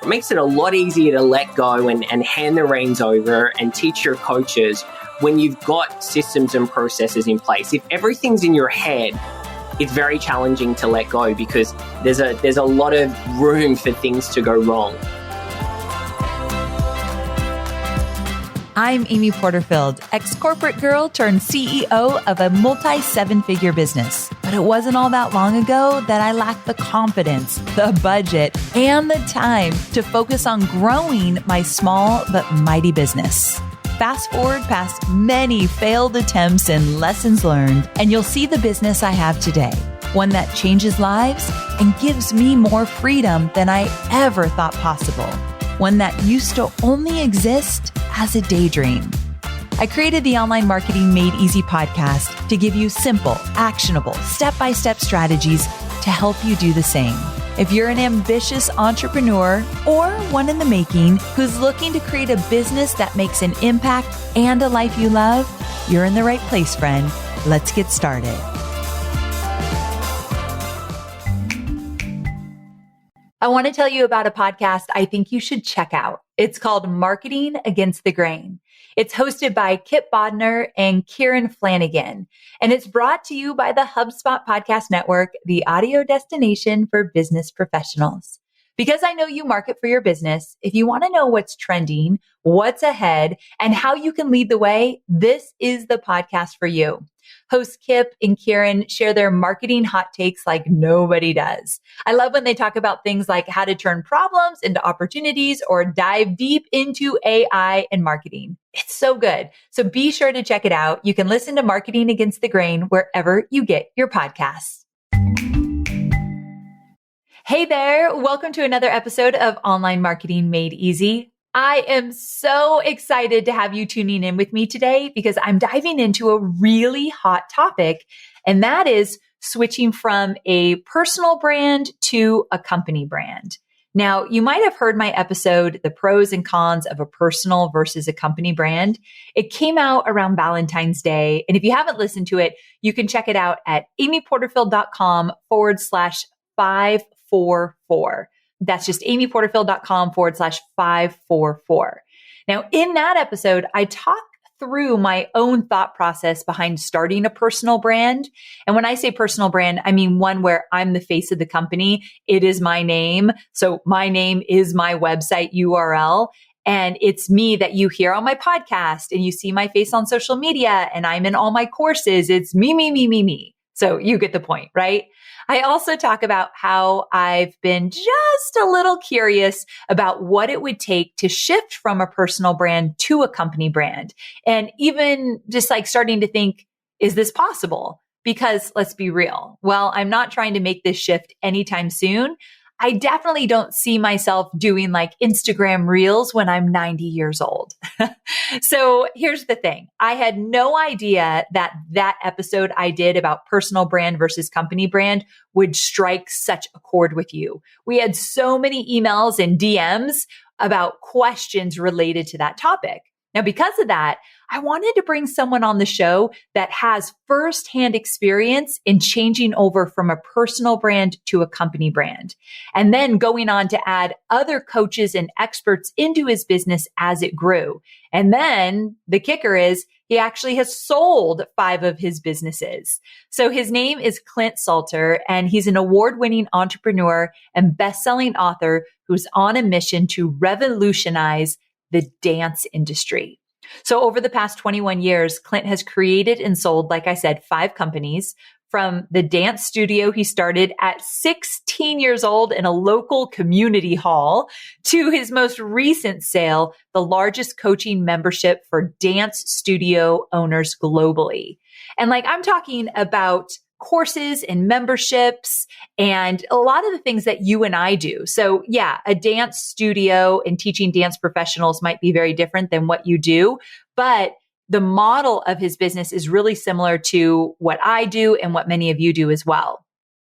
It makes it a lot easier to let go and hand the reins over and teach your coaches when you've got systems and processes in place. If everything's in your head, it's very challenging to let go because there's a lot of room for things to go wrong. I'm Amy Porterfield, ex-corporate girl turned CEO of a multi-seven-figure business. But it wasn't all that long ago that I lacked the confidence, the budget, and the time to focus on growing my small but mighty business. Fast forward past many failed attempts and lessons learned, and you'll see the business I have today. One that changes lives and gives me more freedom than I ever thought possible. One that used to only exist as a daydream. I created the Online Marketing Made Easy podcast to give you simple, actionable, step-by-step strategies to help you do the same. If you're an ambitious entrepreneur or one in the making who's looking to create a business that makes an impact and a life you love, you're in the right place, friend. Let's get started. I want to tell you about a podcast I think you should check out. It's called Marketing Against the Grain. It's hosted by Kip Bodnar and Kieran Flanagan, and it's brought to you by the HubSpot Podcast Network, the audio destination for business professionals. Because I know you market for your business, if you want to know what's trending, what's ahead, and how you can lead the way, this is the podcast for you. Hosts Kip and Kieran share their marketing hot takes like nobody does. I love when they talk about things like how to turn problems into opportunities or dive deep into AI and marketing. It's so good. So be sure to check it out. You can listen to Marketing Against the Grain wherever you get your podcasts. Hey there. Welcome to another episode of Online Marketing Made Easy. I am so excited to have you tuning in with me today because I'm diving into a really hot topic, and that is switching from a personal brand to a company brand. Now, you might have heard my episode, The Pros and Cons of a Personal versus a Company Brand. It came out around Valentine's Day, and if you haven't listened to it, you can check it out at amyporterfield.com/544. That's just amyporterfield.com/544. Now, in that episode, I talk through my own thought process behind starting a personal brand. And when I say personal brand, I mean one where I'm the face of the company. It is my name. So my name is my website URL. And it's me that you hear on my podcast and you see my face on social media and I'm in all my courses. It's me. So you get the point, right? I also talk about how I've been just a little curious about what it would take to shift from a personal brand to a company brand. And even just like starting to think, is this possible? Because let's be real. Well, I'm not trying to make this shift anytime soon. I definitely don't see myself doing like Instagram reels when I'm 90 years old. So here's the thing. I had no idea that episode I did about personal brand versus company brand would strike such a chord with you. We had so many emails and DMs about questions related to that topic. Now, because of that, I wanted to bring someone on the show that has firsthand experience in changing over from a personal brand to a company brand, and then going on to add other coaches and experts into his business as it grew. And then the kicker is he actually has sold 5 of his businesses. So his name is Clint Salter, and he's an award-winning entrepreneur and best-selling author who's on a mission to revolutionize the dance industry. So over the past 21 years, Clint has created and sold, like I said, 5 companies, from the dance studio he started at 16 years old in a local community hall to his most recent sale, the largest coaching membership for dance studio owners globally. And like I'm talking about courses and memberships and a lot of the things that you and I do. So yeah, a dance studio and teaching dance professionals might be very different than what you do, but the model of his business is really similar to what I do and what many of you do as well.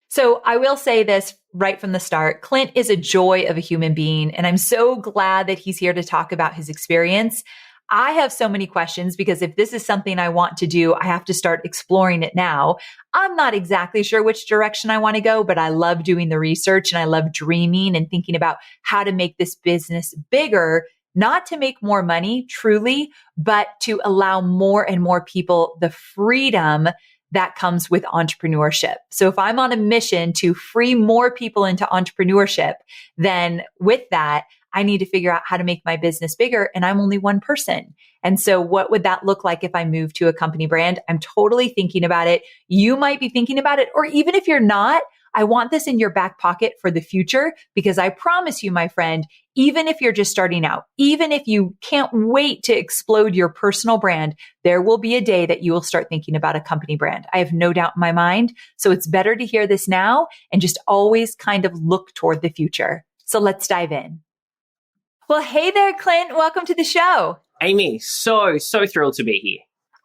So I will say this right from the start. Clint is a joy of a human being, and I'm so glad that he's here to talk about his experience. I have so many questions because if this is something I want to do, I have to start exploring it now. I'm not exactly sure which direction I want to go, but I love doing the research and I love dreaming and thinking about how to make this business bigger, not to make more money, truly, but to allow more and more people the freedom that comes with entrepreneurship. So if I'm on a mission to free more people into entrepreneurship, then with that, I need to figure out how to make my business bigger. And I'm only one person. And so what would that look like if I move to a company brand? I'm totally thinking about it. You might be thinking about it, or even if you're not, I want this in your back pocket for the future, because I promise you, my friend, even if you're just starting out, even if you can't wait to explode your personal brand, there will be a day that you will start thinking about a company brand. I have no doubt in my mind. So it's better to hear this now and just always kind of look toward the future. So let's dive in. Well, hey there, Clint. Welcome to the show. Amy, so thrilled to be here.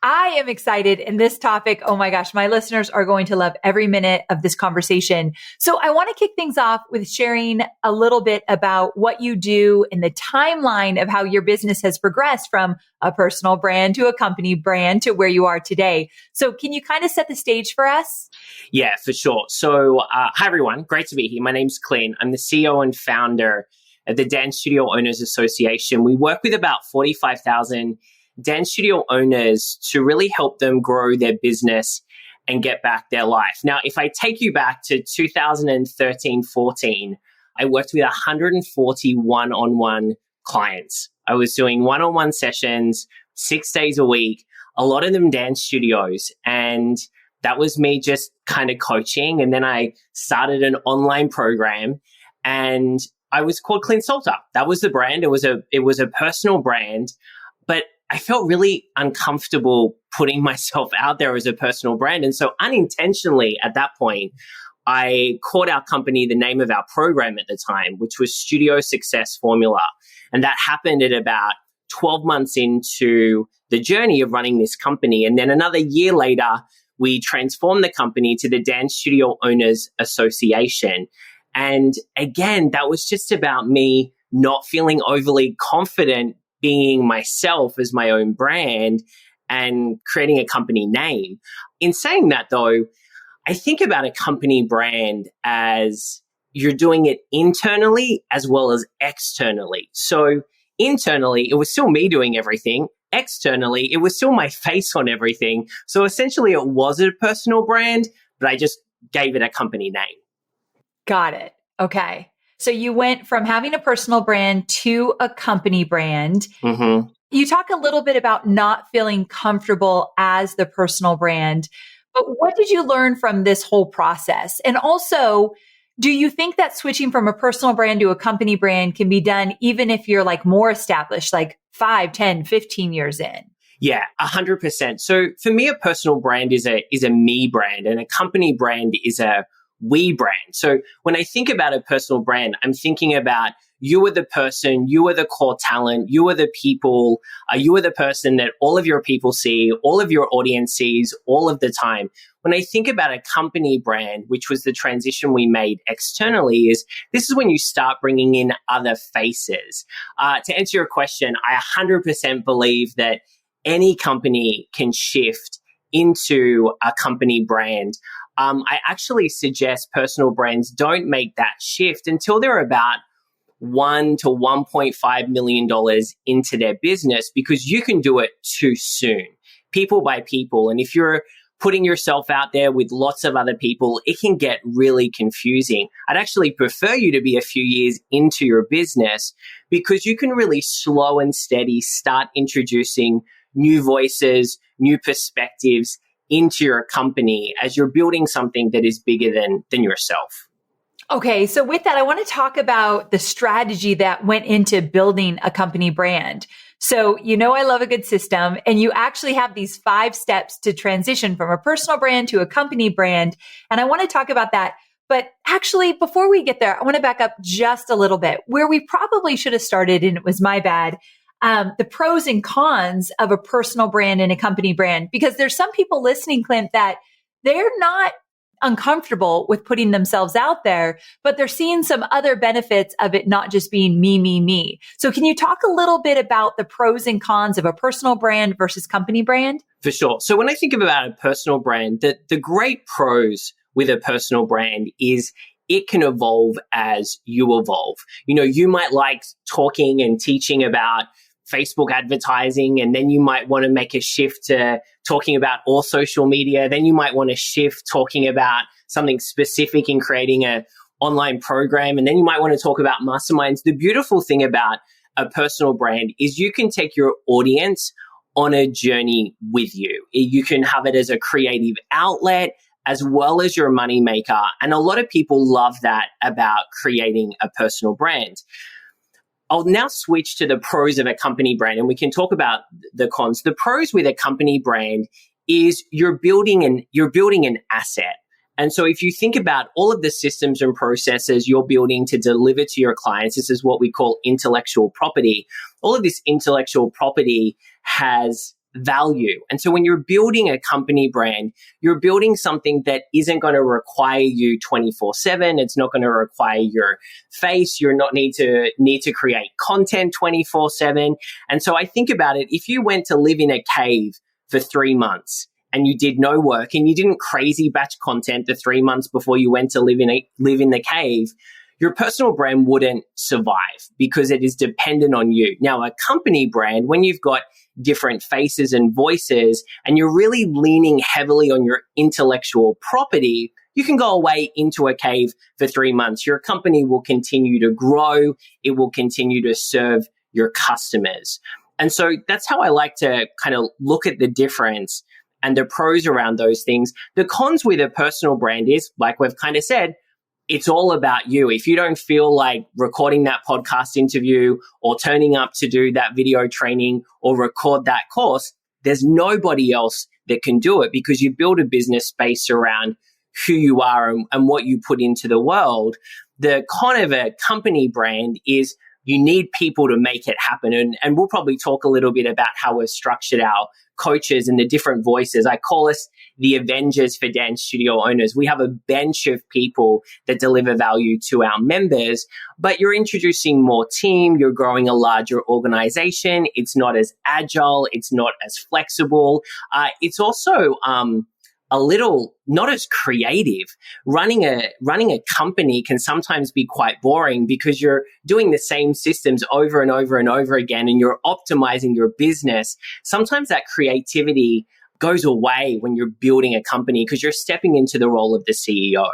I am excited. And this topic, oh my gosh, my listeners are going to love every minute of this conversation. So I want to kick things off with sharing a little bit about what you do and the timeline of how your business has progressed from a personal brand to a company brand to where you are today. So can you kind of set the stage for us? Yeah, for sure. So hi, everyone. Great to be here. My name's Clint. I'm the CEO and founder of the Dance Studio Owners Association. We work with about 45,000 dance studio owners to really help them grow their business and get back their life. Now, if I take you back to 2013-14, I worked with 140 one-on-one clients. I was doing one-on-one sessions 6 days a week, a lot of them dance studios. And that was me just kind of coaching. And then I started an online program and I was called Clint Salter. That was the brand. It was a personal brand, but I felt really uncomfortable putting myself out there as a personal brand. And so unintentionally at that point, I called our company the name of our program at the time, which was Studio Success Formula. And that happened at about 12 months into the journey of running this company. And then another year later, we transformed the company to the Dance Studio Owners Association. And again, that was just about me not feeling overly confident being myself as my own brand and creating a company name. In saying that though, I think about a company brand as you're doing it internally as well as externally. So internally, it was still me doing everything. Externally, it was still my face on everything. So essentially it was a personal brand, but I just gave it a company name. Got it. Okay. So you went from having a personal brand to a company brand. Mm-hmm. You talk a little bit about not feeling comfortable as the personal brand, but what did you learn from this whole process? And also, do you think that switching from a personal brand to a company brand can be done even if you're like more established, like 5, 10, 15 years in? Yeah, 100%. So for me, a personal brand is a me brand, and a company brand is a we brand. So when I think about a personal brand, I'm thinking about you are the person, you are the core talent, you are the people, you are the person that all of your people see, all of your audience sees all of the time. When I think about a company brand, which was the transition we made externally, this is when you start bringing in other faces. To answer your question, I 100% believe that any company can shift into a company brand. I actually suggest personal brands don't make that shift until they're about $1 to $1.5 million into their business, because you can do it too soon, people by people. And if you're putting yourself out there with lots of other people, it can get really confusing. I'd actually prefer you to be a few years into your business, because you can really slow and steady start introducing new voices, new perspectives into your company as you're building something that is bigger than yourself. Okay. So with that, I want to talk about the strategy that went into building a company brand. So, I love a good system, and you actually have these 5 steps to transition from a personal brand to a company brand. And I want to talk about that. But actually, before we get there, I want to back up just a little bit where we probably should have started, and it was my bad. The pros and cons of a personal brand and a company brand, because there's some people listening, Clint, that they're not uncomfortable with putting themselves out there, but they're seeing some other benefits of it not just being me, me, me. So can you talk a little bit about the pros and cons of a personal brand versus company brand? For sure. So when I think about a personal brand, the great pros with a personal brand is it can evolve as you evolve. You know, you might like talking and teaching about Facebook advertising, and then you might want to make a shift to talking about all social media. Then you might want to shift talking about something specific in creating an online program. And then you might want to talk about masterminds. The beautiful thing about a personal brand is you can take your audience on a journey with you. You can have it as a creative outlet as well as your money maker. And a lot of people love that about creating a personal brand. I'll now switch to the pros of a company brand, and we can talk about the cons. The pros with a company brand is you're building an asset. And so if you think about all of the systems and processes you're building to deliver to your clients, this is what we call intellectual property. All of this intellectual property has value. And so when you're building a company brand, you're building something that isn't going to require you 24/7. It's not going to require your face. You're not need to create content 24/7. And so I think about it, if you went to live in a cave for 3 months and you did no work and you didn't crazy batch content the 3 months before you went to live in the cave, your personal brand wouldn't survive because it is dependent on you. Now, a company brand, when you've got different faces and voices and you're really leaning heavily on your intellectual property, you can go away into a cave for 3 months. Your company will continue to grow. It will continue to serve your customers. And so that's how I like to kind of look at the difference and the pros around those things. The cons with a personal brand is, like we've kind of said, it's all about you. If you don't feel like recording that podcast interview or turning up to do that video training or record that course, there's nobody else that can do it because you build a business based around who you are and what you put into the world. The con of a company brand is you need people to make it happen. And we'll probably talk a little bit about how we've structured our coaches and the different voices. I call us the Avengers for dance studio owners. We have a bench of people that deliver value to our members, but you're introducing more team. You're growing a larger organization. It's not as agile. It's not as flexible. It's also a little not as creative. Running a company can sometimes be quite boring because you're doing the same systems over and over and over again and you're optimizing your business. Sometimes that creativity goes away when you're building a company because you're stepping into the role of the CEO.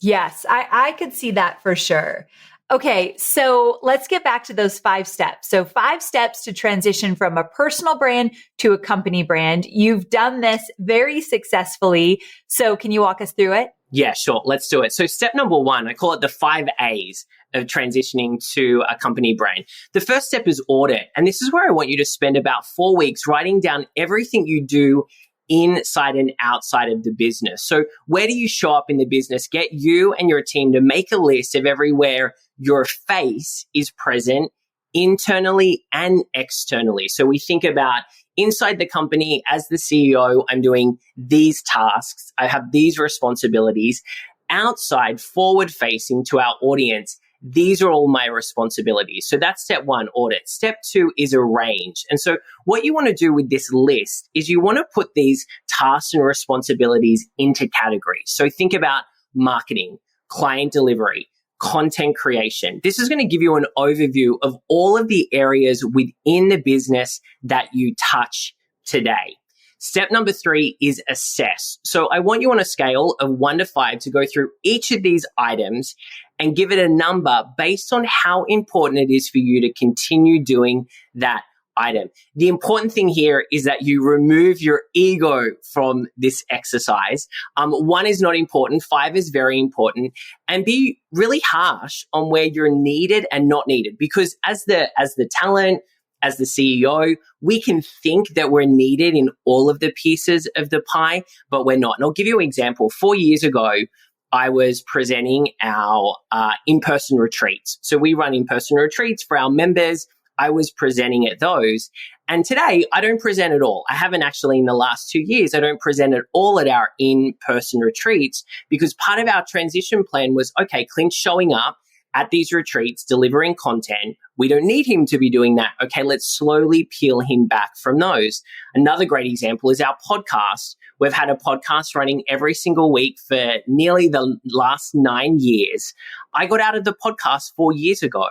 Yes, I could see that for sure. Okay, so let's get back to those 5 steps. So 5 steps to transition from a personal brand to a company brand. You've done this very successfully. So can you walk us through it? Yeah, sure. Let's do it. So step number 1, I call it the 5 A's of transitioning to a company brand. The first step is audit. And this is where I want you to spend about 4 weeks writing down everything you do inside and outside of the business. So where do you show up in the business? Get you and your team to make a list of everywhere your face is present internally and externally. So we think about inside the company as the CEO, I'm doing these tasks. I have these responsibilities. Outside, forward facing to our audience, these are all my responsibilities. So that's step 1, audit. Step 2 is arrange. And so what you want to do with this list is you want to put these tasks and responsibilities into categories. So think about marketing, client delivery, content creation. This is going to give you an overview of all of the areas within the business that you touch today. Step number 3 is assess. So I want you on a scale of 1 to 5 to go through each of these items and give it a number based on how important it is for you to continue doing that item. The important thing here is that you remove your ego from this exercise. 1 is not important. 5 is very important. And be really harsh on where you're needed and not needed. Because as the talent, as the CEO, we can think that we're needed in all of the pieces of the pie, but we're not. And I'll give you an example. 4 years ago, I was presenting our in-person retreats. So we run in-person retreats for our members. I was presenting at those. And today, I don't present at all. I haven't actually in the last 2 years. I don't present at all at our in-person retreats because part of our transition plan was, okay, Clint's showing up at these retreats, delivering content. We don't need him to be doing that. Okay, let's slowly peel him back from those. Another great example is our podcast. We've had a podcast running every single week for nearly the last 9 years. I got out of the podcast 4 years ago.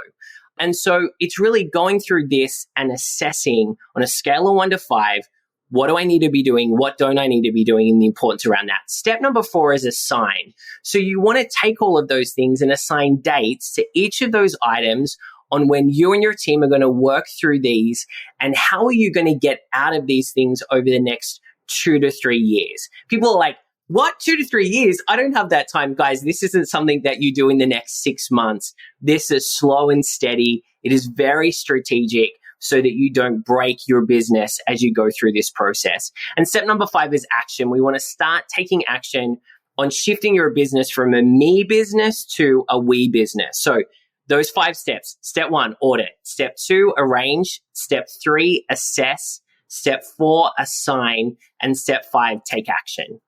And so it's really going through this and assessing on a scale of 1 to 5, what do I need to be doing? What don't I need to be doing? And the importance around that. Step number 4 is assign. So you want to take all of those things and assign dates to each of those items on when you and your team are going to work through these and how are you going to get out of these things over the next 2 to 3 years. People are like, what? 2 to 3 years? I don't have that time. Guys, this isn't something that you do in the next 6 months. This is slow and steady. It is very strategic so that you don't break your business as you go through this process. And step number 5 is action. We want to start taking action on shifting your business from a me business to a we business. So those 5 steps. Step 1, audit. Step 2, arrange. Step 3, assess. Step 4, assign. And step 5, take action.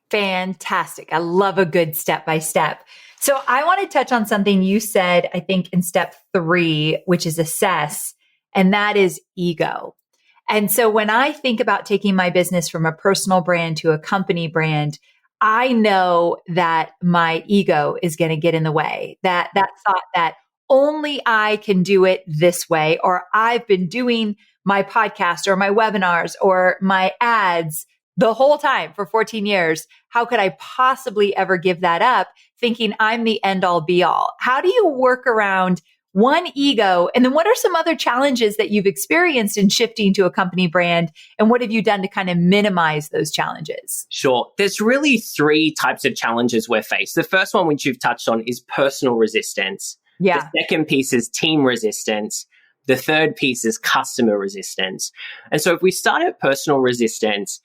Fantastic. I love a good step by step. So I want to touch on something you said, I think in step 3, which is assess, and that is ego. And so when I think about taking my business from a personal brand to a company brand, I know that my ego is going to get in the way. That thought that only I can do it this way, or I've been doing my podcast or my webinars or my ads the whole time for 14 years. How could I possibly ever give that up thinking I'm the end all be all? How do you work around one, ego? And then what are some other challenges that you've experienced in shifting to a company brand? And what have you done to kind of minimize those challenges? Sure. There's really 3 types of challenges we're faced. The first one, which you've touched on, is personal resistance. Yeah. The second piece is team resistance. The third piece is customer resistance. And so if we start at personal resistance,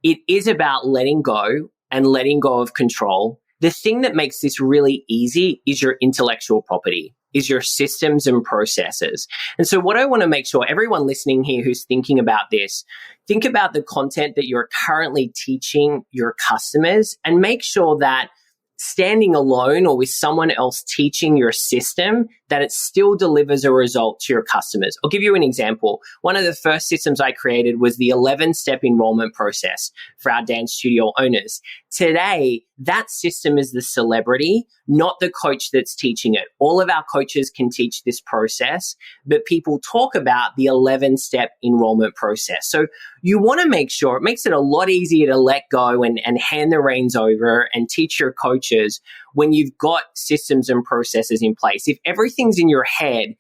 it is about letting go and letting go of control. The thing that makes this really easy is your intellectual property, is your systems and processes. And so what I want to make sure everyone listening here who's thinking about this, think about the content that you're currently teaching your customers and make sure that standing alone or with someone else teaching your system, that it still delivers a result to your customers. I'll give you an example. One of the first systems I created was the 11-step enrollment process for our dance studio owners. Today, that system is the celebrity, not the coach that's teaching it. All of our coaches can teach this process, but people talk about the 11-step enrollment process. So you want to make sure it makes it a lot easier to let go and hand the reins over and teach your coaches when you've got systems and processes in place. If everything's in your head,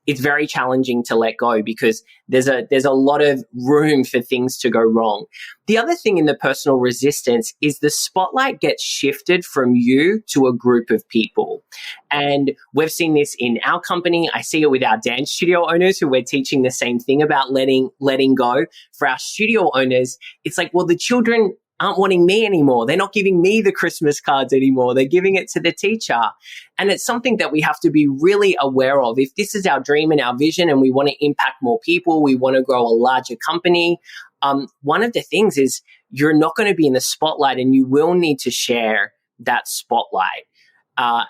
it's very challenging to let go because there's a lot of room for things to go wrong. The other thing in the personal resistance is the spotlight gets shifted from you to a group of people. And we've seen this in our company. I see it with our dance studio owners who we're teaching the same thing about letting go. For our studio owners, it's like, well, the children aren't wanting me anymore. They're not giving me the Christmas cards anymore. They're giving it to the teacher. And it's something that we have to be really aware of. If this is our dream and our vision and we want to impact more people, we want to grow a larger company, one of the things is you're not going to be in the spotlight and you will need to share that spotlight.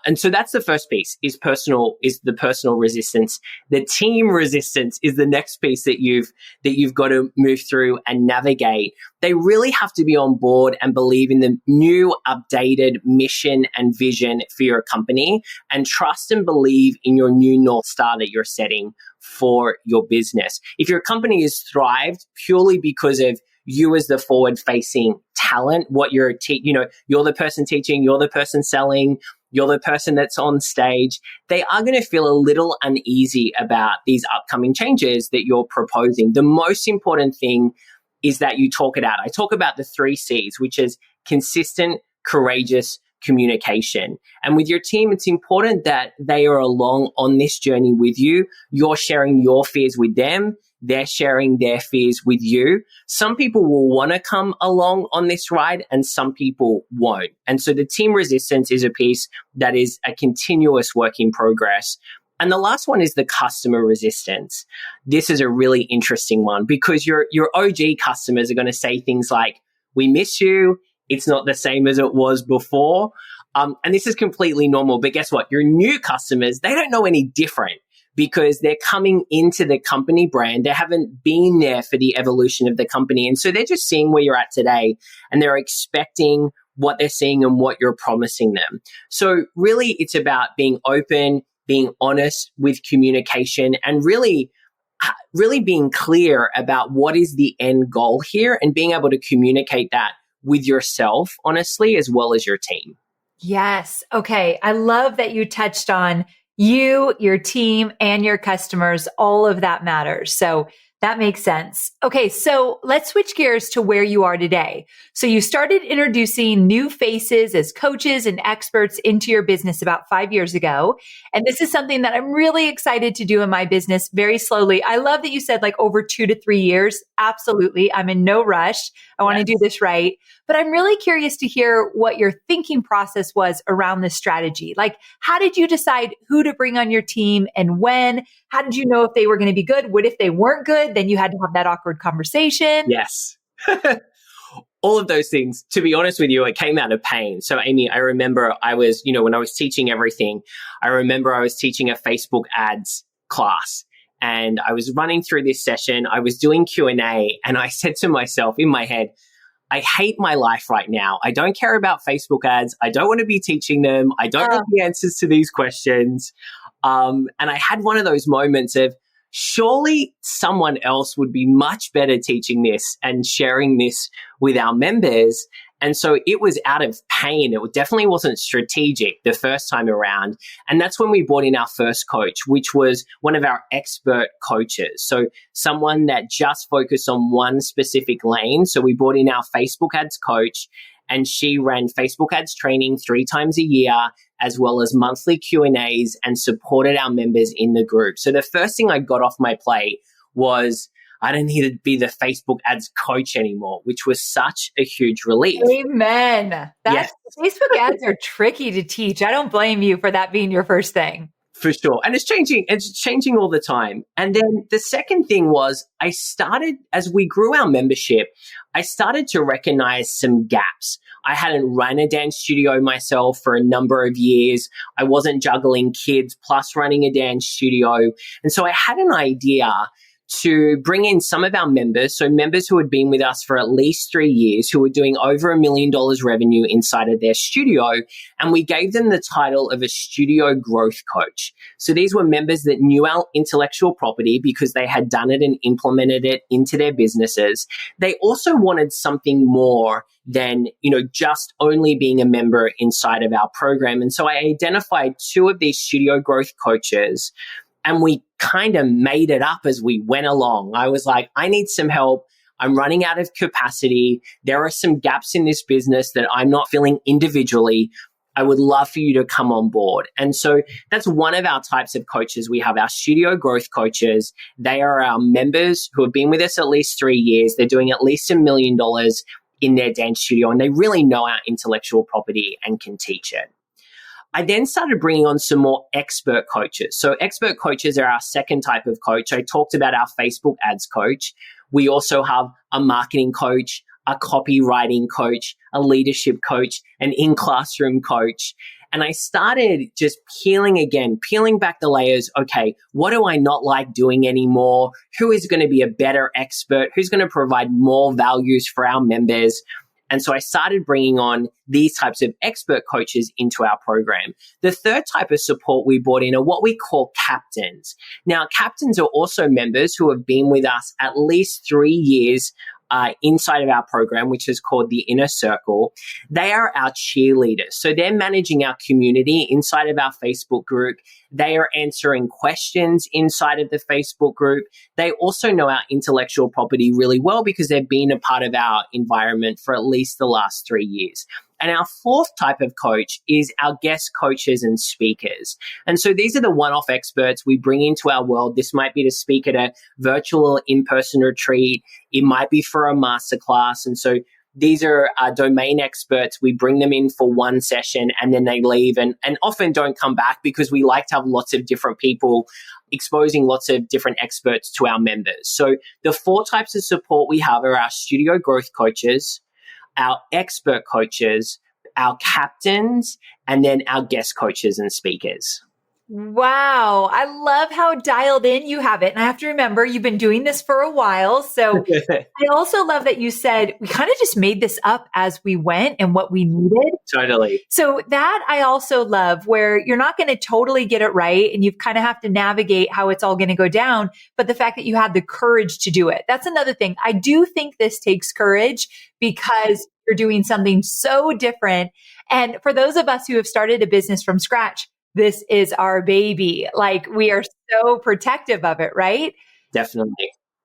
And so that's the first piece is the personal resistance. The team resistance is the next piece that you've got to move through and navigate. They really have to be on board and believe in the new updated mission and vision for your company and trust and believe in your new North Star that you're setting for your business. If your company is thrived purely because of you as the forward-facing talent, what you're the person teaching, you're the person selling, you're the person that's on stage, they are going to feel a little uneasy about these upcoming changes that you're proposing. The most important thing is that you talk it out. I talk about the 3 C's, which is consistent, courageous, communication. And with your team, it's important that they are along on this journey with you. You're sharing your fears with them. They're sharing their fears with you. Some people will want to come along on this ride and some people won't. And so the team resistance is a piece that is a continuous work in progress And the last one is the customer resistance. This is a really interesting one because your OG customers are going to say things like, we miss you. It's not the same as it was before. And this is completely normal. But guess what? Your new customers, they don't know any different because they're coming into the company brand. They haven't been there for the evolution of the company. And so they're just seeing where you're at today and they're expecting what they're seeing and what you're promising them. So really, it's about being open, being honest with communication, and really being clear about what is the end goal here and being able to communicate that with yourself, honestly, as well as your team. Yes. Okay. I love that you touched on you, your team, and your customers. All of that matters. So that makes sense. Okay. So let's switch gears to where you are today. So you started introducing new faces as coaches and experts into your business about 5 years ago. And this is something that I'm really excited to do in my business very slowly. I love that you said like over 2 to 3 years. Absolutely. I'm in no rush. I want to do this right. But I'm really curious to hear what your thinking process was around this strategy. Like, how did you decide who to bring on your team and when? How did you know if they were going to be good? What if they weren't good? Then you had to have that awkward conversation. Yes. All of those things, to be honest with you, it came out of pain. So Amy, I remember I was, when I was teaching everything, I remember I was teaching a Facebook ads class and I was running through this session. I was doing Q&A and I said to myself in my head, I hate my life right now. I don't care about Facebook ads. I don't want to be teaching them. I don't know the answers to these questions. And I had one of those moments of, surely someone else would be much better teaching this and sharing this with our members. And so it was out of pain. It definitely wasn't strategic the first time around. And that's when we brought in our first coach, which was one of our expert coaches. So someone that just focused on one specific lane. So we brought in our Facebook ads coach, and she ran Facebook ads training 3 times a year, as well as monthly Q&As, and supported our members in the group. So the first thing I got off my plate was I don't need to be the Facebook ads coach anymore, which was such a huge relief. Amen. Facebook ads are tricky to teach. I don't blame you for that being your first thing. For sure. And it's changing all the time. And then the second thing was as we grew our membership, I started to recognize some gaps. I hadn't run a dance studio myself for a number of years. I wasn't juggling kids plus running a dance studio. And so I had an idea to bring in some of our members, so members who had been with us for at least 3 years, who were doing over $1 million revenue inside of their studio, and we gave them the title of a studio growth coach. So these were members that knew our intellectual property because they had done it and implemented it into their businesses. They also wanted something more than, just only being a member inside of our program. And so I identified 2 of these studio growth coaches, and we kind of made it up as we went along. I was like, I need some help. I'm running out of capacity. There are some gaps in this business that I'm not filling individually. I would love for you to come on board. And so that's one of our types of coaches. We have our studio growth coaches. They are our members who have been with us at least 3 years. They're doing at least $1 million in their dance studio, and they really know our intellectual property and can teach it. I then started bringing on some more expert coaches. So expert coaches are our second type of coach. I talked about our Facebook ads coach. We also have a marketing coach, a copywriting coach, a leadership coach, an in-classroom coach. And I started just peeling back the layers. Okay, what do I not like doing anymore? Who is going to be a better expert? Who's going to provide more values for our members? And so I started bringing on these types of expert coaches into our program. The third type of support we brought in are what we call captains. Now, captains are also members who have been with us at least 3 years inside of our program, which is called the Inner Circle. They are our cheerleaders. So they're managing our community inside of our Facebook group. They are answering questions inside of the Facebook group. They also know our intellectual property really well because they've been a part of our environment for at least the last 3 years. And our fourth type of coach is our guest coaches and speakers. And so these are the one-off experts we bring into our world. This might be to speak at a virtual or in-person retreat. It might be for a masterclass. And so these are domain experts. We bring them in for one session and then they leave and often don't come back because we like to have lots of different people exposing lots of different experts to our members. So the 4 types of support we have are our studio growth coaches, our expert coaches, our captains, and then our guest coaches and speakers. Wow. I love how dialed in you have it. And I have to remember you've been doing this for a while. So I also love that you said we kind of just made this up as we went and what we needed. Totally. So that I also love, where you're not going to totally get it right and you kind of have to navigate how it's all going to go down. But the fact that you had the courage to do it, that's another thing. I do think this takes courage because you're doing something so different. And for those of us who have started a business from scratch, this is our baby. Like, we are so protective of it, right? Definitely.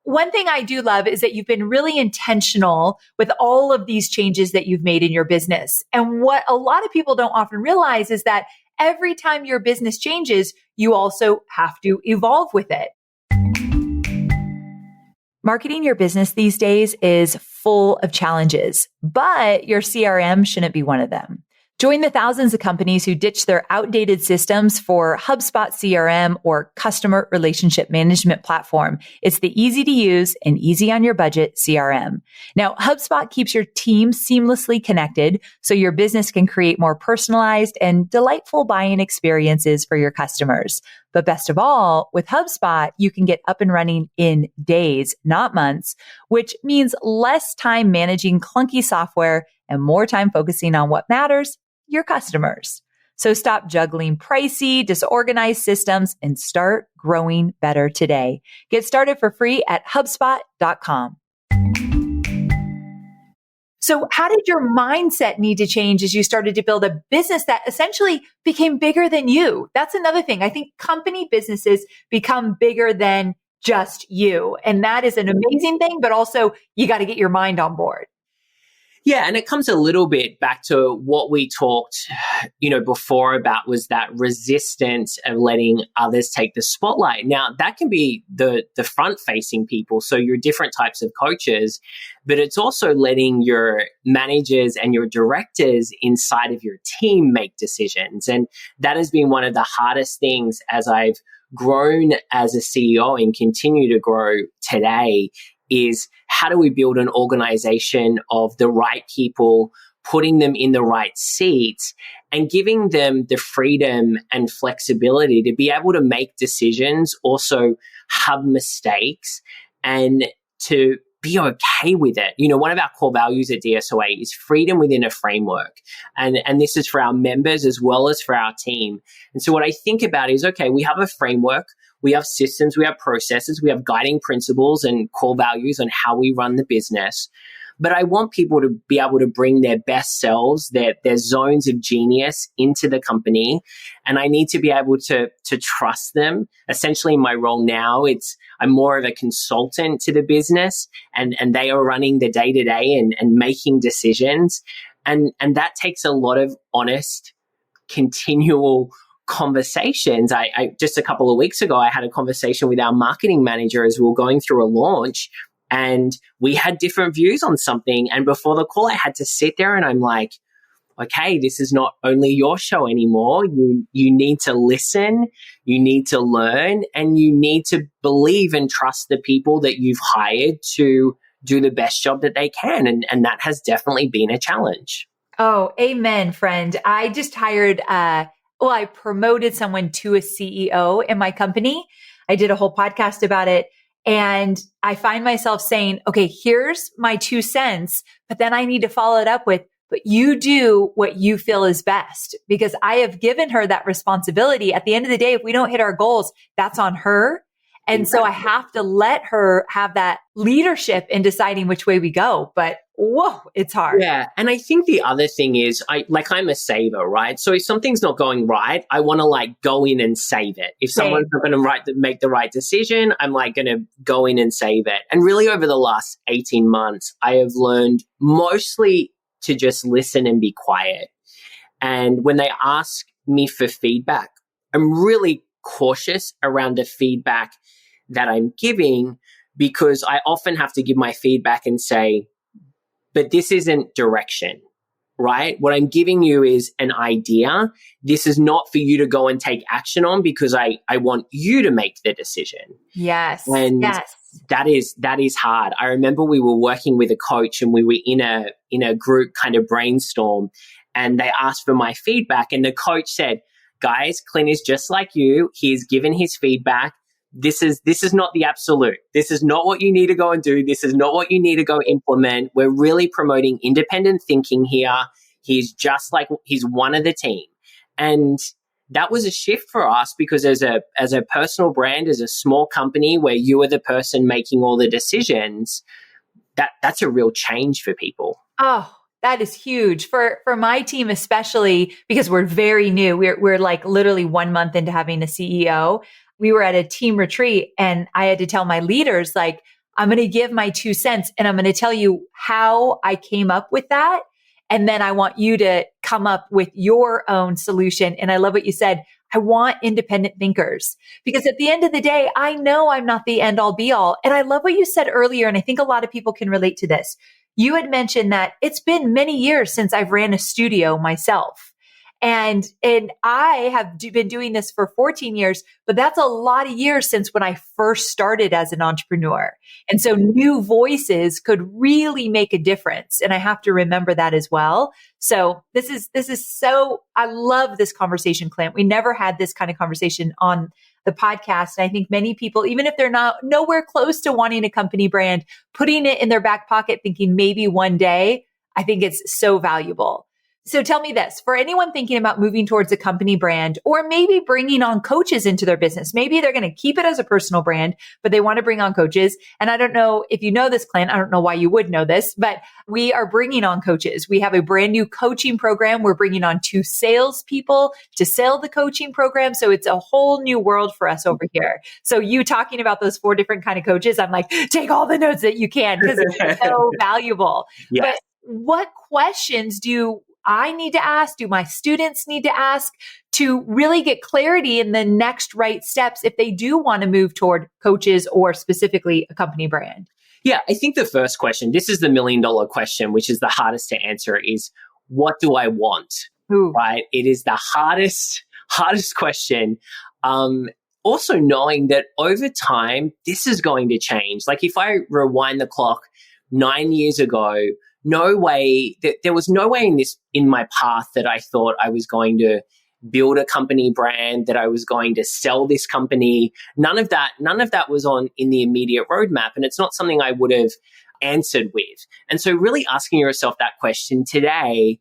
One thing I do love is that you've been really intentional with all of these changes that you've made in your business. And what a lot of people don't often realize is that every time your business changes, you also have to evolve with it. Marketing your business these days is full of challenges, but your CRM shouldn't be one of them. Join the thousands of companies who ditch their outdated systems for HubSpot CRM or customer relationship management platform. It's the easy to use and easy on your budget CRM. Now, HubSpot keeps your team seamlessly connected so your business can create more personalized and delightful buying experiences for your customers. But best of all, with HubSpot, you can get up and running in days, not months, which means less time managing clunky software and more time focusing on what matters, your customers. So stop juggling pricey, disorganized systems and start growing better today. Get started for free at HubSpot.com. So how did your mindset need to change as you started to build a business that essentially became bigger than you? That's another thing. I think company businesses become bigger than just you. And that is an amazing thing, but also you got to get your mind on board. Yeah, and it comes a little bit back to what we talked, before about was that resistance of letting others take the spotlight. Now, that can be the front-facing people, so your different types of coaches, but it's also letting your managers and your directors inside of your team make decisions. And that has been one of the hardest things as I've grown as a CEO and continue to grow today, is how do we build an organization of the right people, putting them in the right seats and giving them the freedom and flexibility to be able to make decisions, also have mistakes, and to be okay with it. One of our core values at DSOA is freedom within a framework. And this is for our members as well as for our team. And so what I think about is, okay, we have a framework, we have systems, we have processes, we have guiding principles and core values on how we run the business. But I want people to be able to bring their best selves, their zones of genius into the company. And I need to be able to trust them. Essentially, in my role now, I'm more of a consultant to the business, and they are running the day-to-day and making decisions. And that takes a lot of honest, continual conversations. I just a couple of weeks ago, I had a conversation with our marketing manager as we were going through a launch, and we had different views on something. And before the call, I had to sit there and I'm like, okay, this is not only your show anymore. You need to listen, you need to learn, and you need to believe and trust the people that you've hired to do the best job that they can. And that has definitely been a challenge. Oh, amen, friend. I just hired, I promoted someone to a CEO in my company. I did a whole podcast about it. And I find myself saying, okay, here's my 2 cents, but then I need to follow it up with, but you do what you feel is best, because I have given her that responsibility. At the end of the day, if we don't hit our goals, that's on her. And so I have to let her have that leadership in deciding which way we go. But whoa, it's hard. Yeah. And I think the other thing is I'm a saver, right? So if something's not going right, I want to go in and save it. If someone's not going to make the right decision, I'm going to go in and save it. And really over the last 18 months, I have learned mostly to just listen and be quiet. And when they ask me for feedback, I'm really cautious around the feedback that I'm giving, because I often have to give my feedback and say, but this isn't direction, right? What I'm giving you is an idea. This is not for you to go and take action on because I want you to make the decision. Yes. And yes. that is hard. I remember we were working with a coach and we were in a group kind of brainstorm, and they asked for my feedback, and the coach said, guys, Clint is just like you. He's given his feedback. This is not the absolute. This is not what you need to go and do. This is not what you need to go implement. We're really promoting independent thinking here. He's one of the team. And that was a shift for us because as a personal brand, as a small company where you are the person making all the decisions, that's a real change for people. Oh, that is huge for my team, especially because we're very new. We're like literally 1 month into having a CEO. We were at a team retreat and I had to tell my leaders, like, I'm going to give my 2 cents and I'm going to tell you how I came up with that. And then I want you to come up with your own solution. And I love what you said. I want independent thinkers because at the end of the day, I know I'm not the end all be all. And I love what you said earlier. And I think a lot of people can relate to this. You had mentioned that it's been many years since I've ran a studio myself. And I have been doing this for 14 years, but that's a lot of years since when I first started as an entrepreneur. And so new voices could really make a difference. And I have to remember that as well. So this is so, I love this conversation, Clint. We never had this kind of conversation on the podcast. And I think many people, even if they're not nowhere close to wanting a company brand, putting it in their back pocket, thinking maybe one day, I think it's so valuable. So tell me this, for anyone thinking about moving towards a company brand or maybe bringing on coaches into their business, maybe they're going to keep it as a personal brand, but they want to bring on coaches. And I don't know if you know this, Clint, I don't know why you would know this, but we are bringing on coaches. We have a brand new coaching program. We're bringing on 2 salespeople to sell the coaching program. So it's a whole new world for us over here. So you talking about those 4 different kind of coaches, I'm like, take all the notes that you can because it's so valuable. Yes. But what questions do I need to ask? Do my students need to ask to really get clarity in the next right steps if they do want to move toward coaches or specifically a company brand? Yeah, I think the first question, this is the $1 million question, which is the hardest to answer, is what do I want? Ooh. Right? It is the hardest question. Also knowing that over time, this is going to change. Like if I rewind the clock 9 years ago, there was no way in my path that I thought I was going to build a company brand, that I was going to sell this company. None of that was in the immediate roadmap. And it's not something I would have answered with. And so really asking yourself that question today,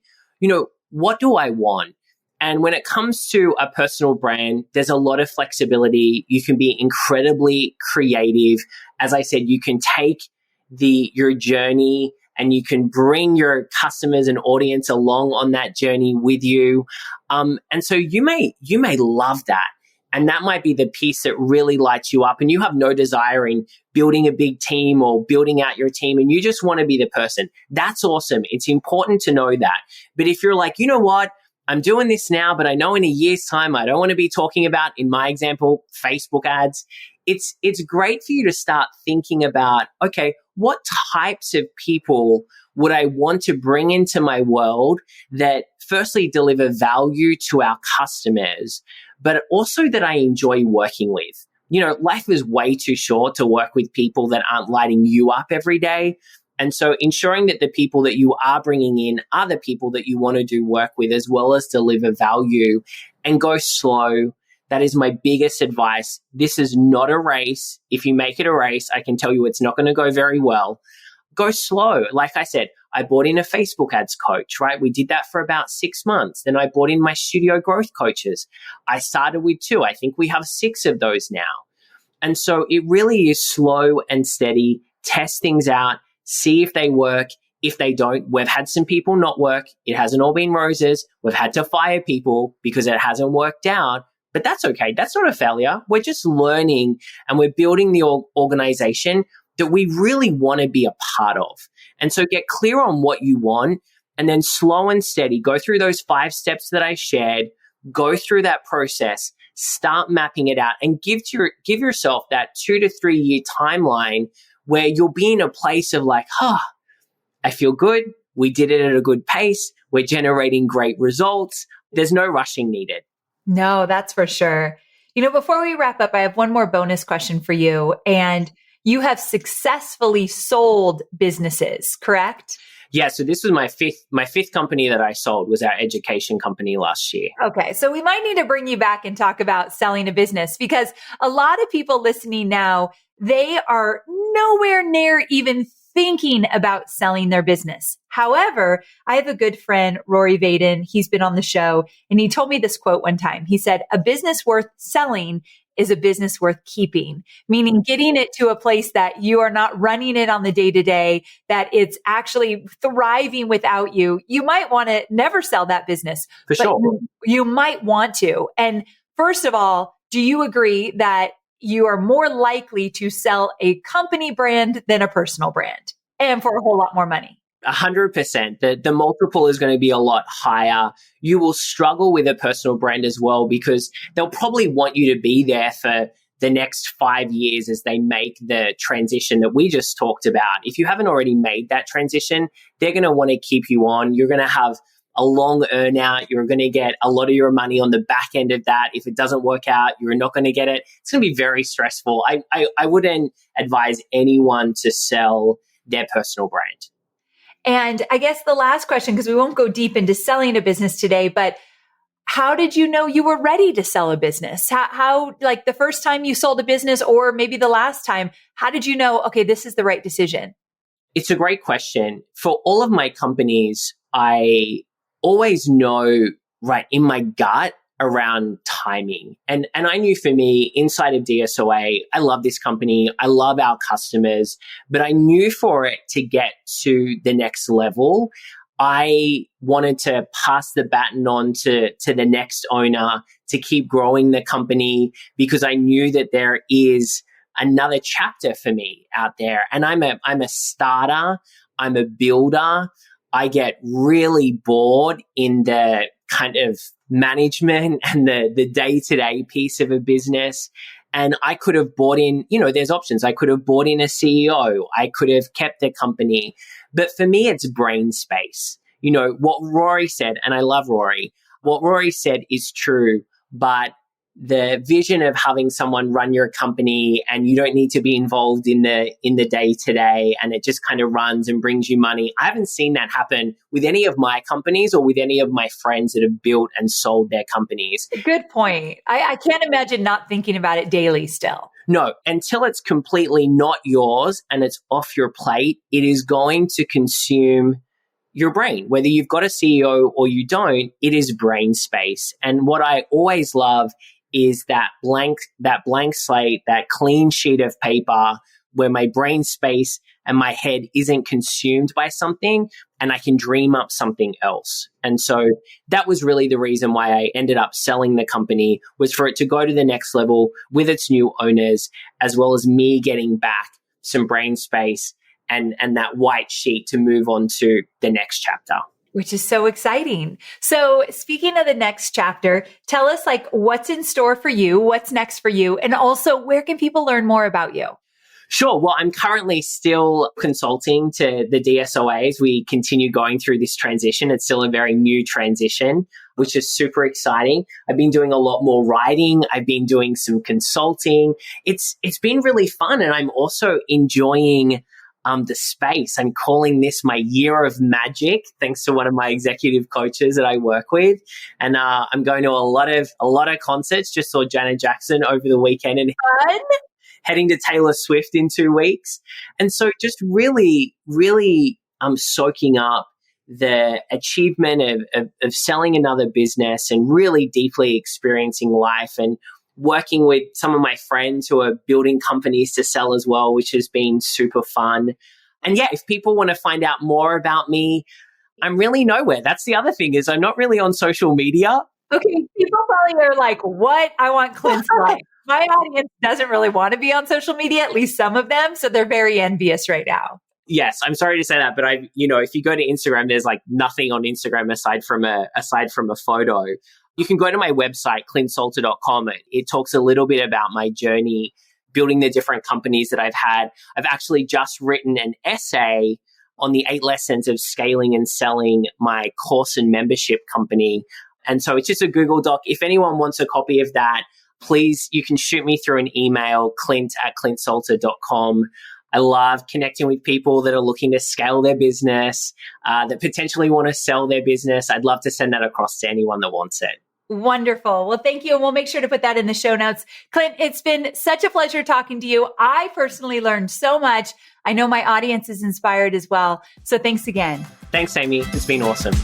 what do I want? And when it comes to a personal brand, there's a lot of flexibility. You can be incredibly creative. As I said, you can take your journey and you can bring your customers and audience along on that journey with you. And so you may love that. And that might be the piece that really lights you up and you have no desire in building a big team or building out your team and you just want to be the person. That's awesome. It's important to know that. But if you're like, you know what? I'm doing this now, but I know in a year's time, I don't want to be talking about, in my example, Facebook ads. It's great for you to start thinking about, okay, what types of people would I want to bring into my world that firstly deliver value to our customers, but also that I enjoy working with? Life is way too short to work with people that aren't lighting you up every day. And so ensuring that the people that you are bringing in are the people that you want to do work with as well as deliver value, and go slow. That is my biggest advice. This is not a race. If you make it a race, I can tell you it's not going to go very well. Go slow. Like I said, I brought in a Facebook ads coach, right? We did that for about 6 months. Then I brought in my studio growth coaches. I started with 2. I think we have 6 of those now. And so it really is slow and steady. Test things out. See if they work. If they don't, we've had some people not work. It hasn't all been roses. We've had to fire people because it hasn't worked out. But that's okay. That's not a failure. We're just learning and we're building the organization that we really want to be a part of. And so get clear on what you want and then slow and steady, go through those 5 steps that I shared, go through that process, start mapping it out and give yourself that 2 to 3 year timeline where you'll be in a place of like, I feel good. We did it at a good pace. We're generating great results. There's no rushing needed. No, that's for sure. Before we wrap up, I have one more bonus question for you. And you have successfully sold businesses, correct? Yeah, so this was my fifth company that I sold was our education company last year. Okay, so we might need to bring you back and talk about selling a business, because a lot of people listening now, they are nowhere near even thinking about selling their business. However, I have a good friend, Rory Vaden. He's been on the show, and he told me this quote one time. He said, "A business worth selling is a business worth keeping," meaning getting it to a place that you are not running it on the day to day, that it's actually thriving without you. You might want to never sell that business, For sure. you might want to. And first of all, do you agree that you are more likely to sell a company brand than a personal brand, and for a whole lot more money? 100%. The multiple is going to be a lot higher. You will struggle with a personal brand as well, because they'll probably want you to be there for the next 5 years as they make the transition that we just talked about. If you haven't already made that transition, they're going to want to keep you on. You're going to have a long earnout. You're going to get a lot of your money on the back end of that. If it doesn't work out, you're not going to get it. It's going to be very stressful. I wouldn't advise anyone to sell their personal brand. And I guess the last question, because we won't go deep into selling a business today, but how did you know you were ready to sell a business? How, like the first time you sold a business, or maybe the last time, how did you know, okay, this is the right decision? It's a great question. For all of my companies, I always know right in my gut around timing. And I knew for me, inside of DSOA, I love this company. I love our customers, but I knew for it to get to the next level, I wanted to pass the baton on to the next owner to keep growing the company, because I knew that there is another chapter for me out there. And I'm a starter. I'm a builder. I get really bored in the kind of management and the day-to-day piece of a business. And I could have bought in, there's options. I could have bought in a CEO. I could have kept the company. But for me, it's brain space. What Rory said, and I love Rory, what Rory said is true, but the vision of having someone run your company and you don't need to be involved in the day to day, and it just kind of runs and brings you money. I haven't seen that happen with any of my companies or with any of my friends that have built and sold their companies. Good point. I can't imagine not thinking about it daily still. No, until it's completely not yours and it's off your plate, it is going to consume your brain. Whether you've got a CEO or you don't, it is brain space. And what I always love is that blank slate, that clean sheet of paper where my brain space and my head isn't consumed by something and I can dream up something else. And so that was really the reason why I ended up selling the company, was for it to go to the next level with its new owners, as well as me getting back some brain space and that white sheet to move on to the next chapter. Which is so exciting. So speaking of the next chapter, tell us what's in store for you, what's next for you, and also where can people learn more about you? Sure. Well, I'm currently still consulting to the DSOAs. We continue going through this transition. It's still a very new transition, which is super exciting. I've been doing a lot more writing. I've been doing some consulting. It's been really fun. And I'm also enjoying the space. I'm calling this my year of magic, thanks to one of my executive coaches that I work with. And I'm going to a lot of concerts. Just saw Janet Jackson over the weekend and heading to Taylor Swift in 2 weeks. And so just really, really soaking up the achievement of selling another business and really deeply experiencing life, and working with some of my friends who are building companies to sell as well, which has been super fun. And yeah, if people want to find out more about me, I'm really nowhere. That's the other thing, is I'm not really on social media. Okay, people probably are like, what? I want Clint's life. My audience doesn't really want to be on social media, at least some of them. So they're very envious right now. Yes, I'm sorry to say that, but if you go to Instagram, there's nothing on Instagram aside from a photo. You can go to my website, clintsalter.com. It talks a little bit about my journey building the different companies that I've had. I've actually just written an essay on the 8 lessons of scaling and selling my course and membership company. And so it's just a Google Doc. If anyone wants a copy of that, please, you can shoot me through an email, clint@clintsalter.com. I love connecting with people that are looking to scale their business, that potentially want to sell their business. I'd love to send that across to anyone that wants it. Wonderful. Well, thank you. And we'll make sure to put that in the show notes. Clint, it's been such a pleasure talking to you. I personally learned so much. I know my audience is inspired as well. So thanks again. Thanks, Amy. It's been awesome.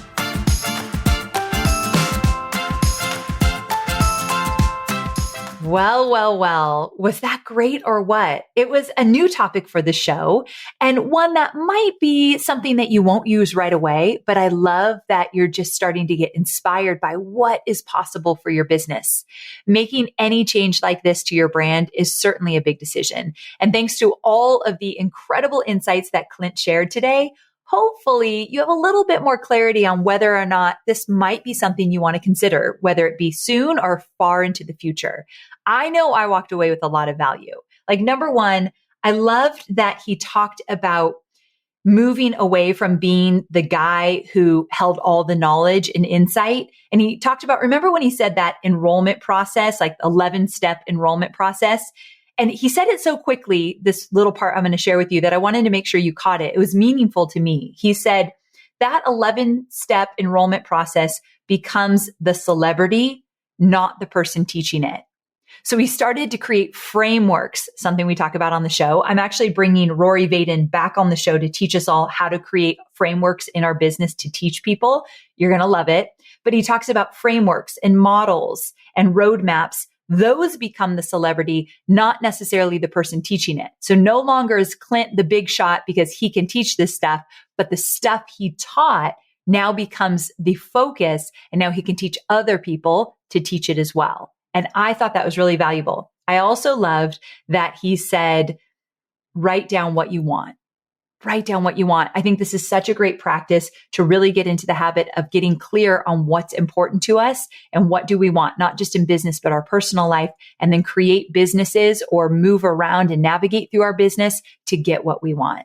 Well. Was that great or what? It was a new topic for the show and one that might be something that you won't use right away, but I love that you're just starting to get inspired by what is possible for your business. Making any change like this to your brand is certainly a big decision. And thanks to all of the incredible insights that Clint shared today, hopefully you have a little bit more clarity on whether or not this might be something you want to consider, whether it be soon or far into the future. I know I walked away with a lot of value. Like, number one, I loved that he talked about moving away from being the guy who held all the knowledge and insight. And he talked about, remember when he said that enrollment process, like 11-step enrollment process? And he said it so quickly, this little part I'm going to share with you, that I wanted to make sure you caught it. It was meaningful to me. He said that 11-step enrollment process becomes the celebrity, not the person teaching it. So we started to create frameworks, something we talk about on the show. I'm actually bringing Rory Vaden back on the show to teach us all how to create frameworks in our business to teach people. You're going to love it. But he talks about frameworks and models and roadmaps. Those become the celebrity, not necessarily the person teaching it. So no longer is Clint the big shot because he can teach this stuff, but the stuff he taught now becomes the focus. And now he can teach other people to teach it as well. And I thought that was really valuable. I also loved that he said, write down what you want. Write down what you want. I think this is such a great practice to really get into the habit of getting clear on what's important to us and what do we want, not just in business, but our personal life, and then create businesses or move around and navigate through our business to get what we want.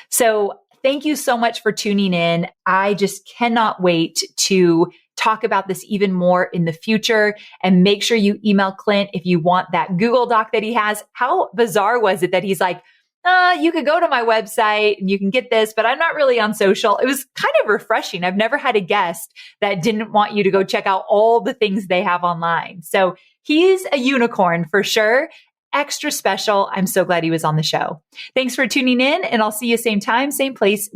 So thank you so much for tuning in. I just cannot wait to talk about this even more in the future, and make sure you email Clint if you want that Google Doc that he has. How bizarre was it that he's like, you could go to my website and you can get this, but I'm not really on social. It was kind of refreshing. I've never had a guest that didn't want you to go check out all the things they have online. So he's a unicorn for sure. Extra special. I'm so glad he was on the show. Thanks for tuning in, and I'll see you same time, same place